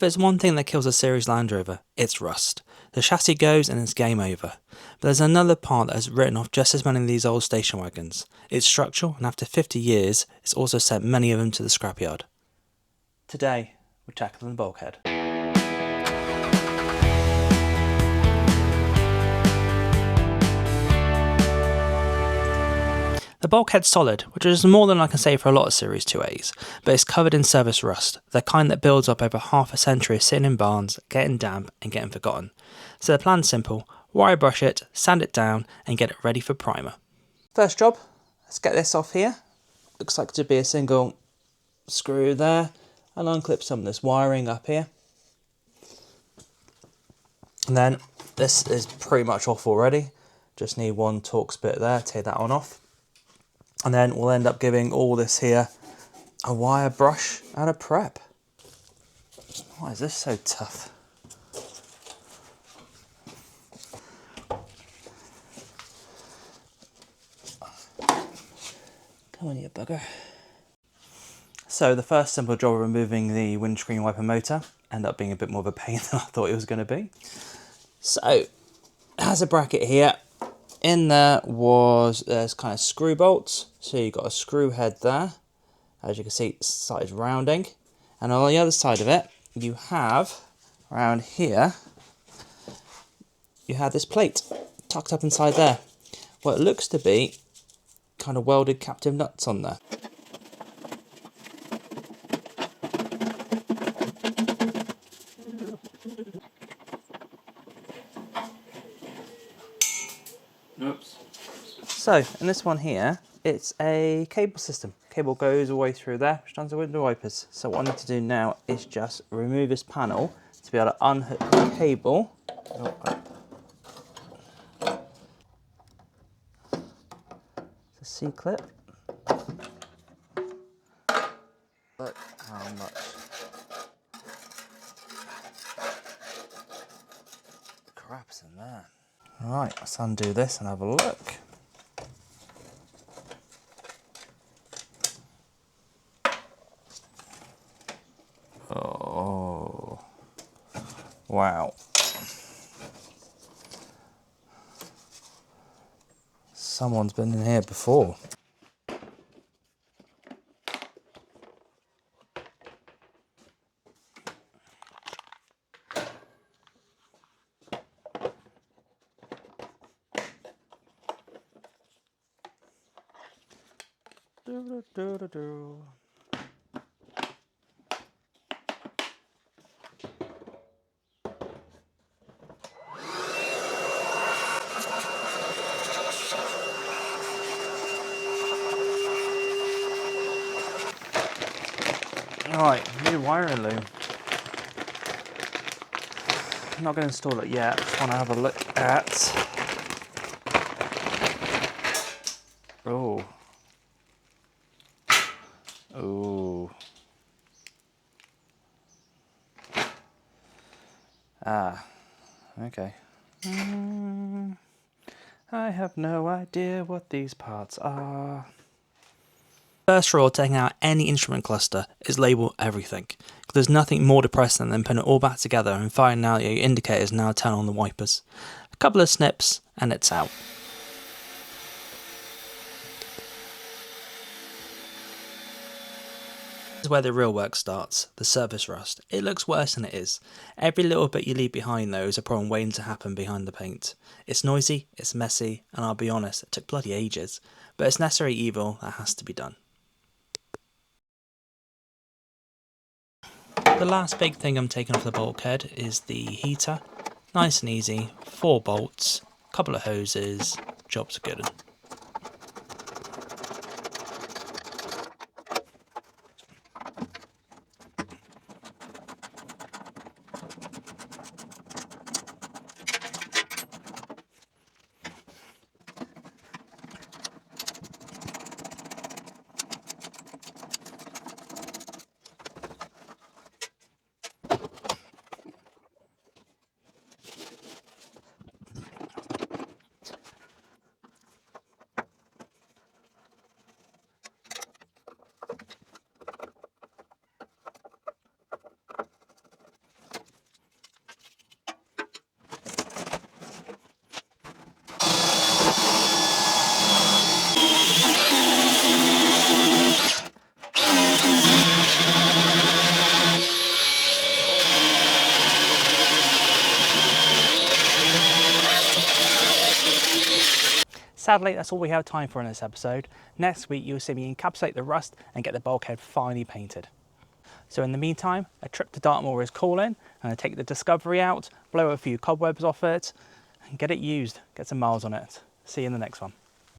there's one thing that kills a Series Land Rover, it's rust. The chassis goes and it's game over. But there's another part that has written off just as many of these old station wagons. It's structural, and after 50 years, it's also sent many of them to the scrapyard. Today, we're tackling the Bulkhead. The Bulkhead's solid, which is more than I can say for a lot of Series 2As, but it's covered in service rust, the kind that builds up over half a century of sitting in barns, getting damp and getting forgotten. So the plan's simple: wire brush it, sand it down and get it ready for primer. First job, let's get this off here. Looks like to be a single screw there, and unclip some of this wiring up here. And then this is pretty much off already, just need one Torx bit there, take that one off. And then we'll end up giving all this here a wire brush and a prep. Why is this so tough? Come on, you bugger. So the first simple job of removing the windscreen wiper motor ended up being a bit more of a pain than I thought it was going to be. So it has a bracket here. In there there's kind of screw bolts, so you've got a screw head there. As you can see, it started rounding. And on the other side of it, you have, around here, you have this plate tucked up inside there. What looks to be kind of welded captive nuts on there. Oops. So, in this one here, it's a cable system. Cable goes all the way through there, which runs the window wipers. So what I need to do now is just remove this panel to be able to unhook the cable. It's a C-clip. Look how much crap's in there. Right, let's undo this and have a look. Oh, wow. Someone's been in here before. Right, new wiring loom. I'm not going to install it yet, just want to have a look at... Oh. Oh. Ah, okay. I have no idea what these parts are. First rule of taking out any instrument cluster is label everything. There's nothing more depressing than putting it all back together and finding out your indicators now turn on the wipers. A couple of snips and it's out. This is where the real work starts, the surface rust. It looks worse than it is. Every little bit you leave behind though is a problem waiting to happen behind the paint. It's noisy, it's messy, and I'll be honest, it took bloody ages. But it's necessary evil that has to be done. The last big thing I'm taking off the bulkhead is the heater. Nice and easy, 4 bolts, couple of hoses, job's good. Sadly, that's all we have time for in this episode. Next week, you'll see me encapsulate the rust and get the bulkhead finally painted. So in the meantime, a trip to Dartmoor is calling, and I take the Discovery out, blow a few cobwebs off it, and get it used, get some miles on it. See you in the next one.